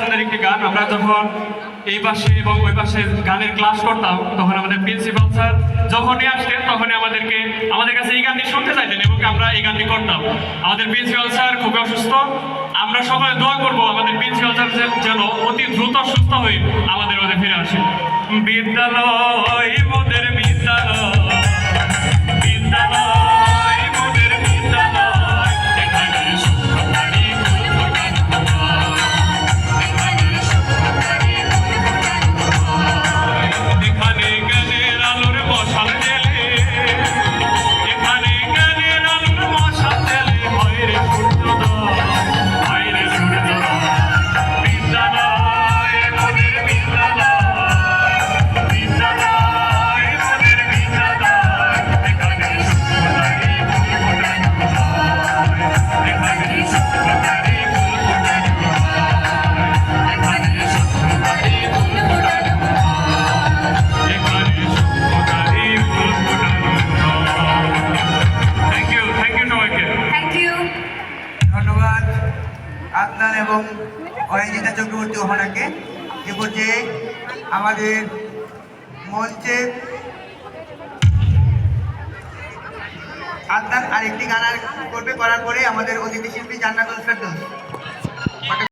পছন্দের একটি গান। আমরা যখন এই পাশে এবং ওই পাশে গানের ক্লাস করতাম তখন আমাদের প্রিন্সিপাল স্যার যখনই আসতেন তখনই আমাদের কাছে এই গানটি শুনতে চাইতেন এবং আমরা এই গানটি করতাম। আমাদের প্রিন্সিপাল স্যার খুবই অসুস্থ। আমরা সবাই দোয়া করবো আমাদের প্রিন্সিপাল স্যার যেন অতি দ্রুত সুস্থ হয়ে আমাদের মধ্যে ফিরে আসে। বিদ্যালয় মোদের বিদ্যালয়, বিদ্যালয় মোদের বিদ্যালয়, এখানে সুখকারী ফুল ফোটানো হয়, এখানে সুখকারী ফুল ফোটানো হয়। এখানে জ্ঞানের আলোর মশাল জেলে, এখানে জ্ঞানের আলোর মশাল জেলে, হয় রে সূর্যোদয়, হয় রে সূর্যোদয়। বিদ্যালয় মোদের বিদ্যালয়, বিদ্যালয় মোদের বিদ্যালয়, এখানে সুখকারী ফুল ফোটানো হয়, এখানে সুখকারী ফুল ফোটানো হয়, এখানে সুখকারী ফুল ফোটানো হয়, এখানে সুখকারী ফুল ফোটানো হয়। থ্যাংক ইউ সবাইকে। Thank you. ধন্যবাদ আদনান এবং অয়নিতা চক্রবর্তী ওহানাকে। এ পর্যায়ে আমাদের মঞ্চে আদনান আরেকটি গান করবে, করার পরে আমাদের অতিথি শিল্পী জান্নাতুল ফেরদৌস।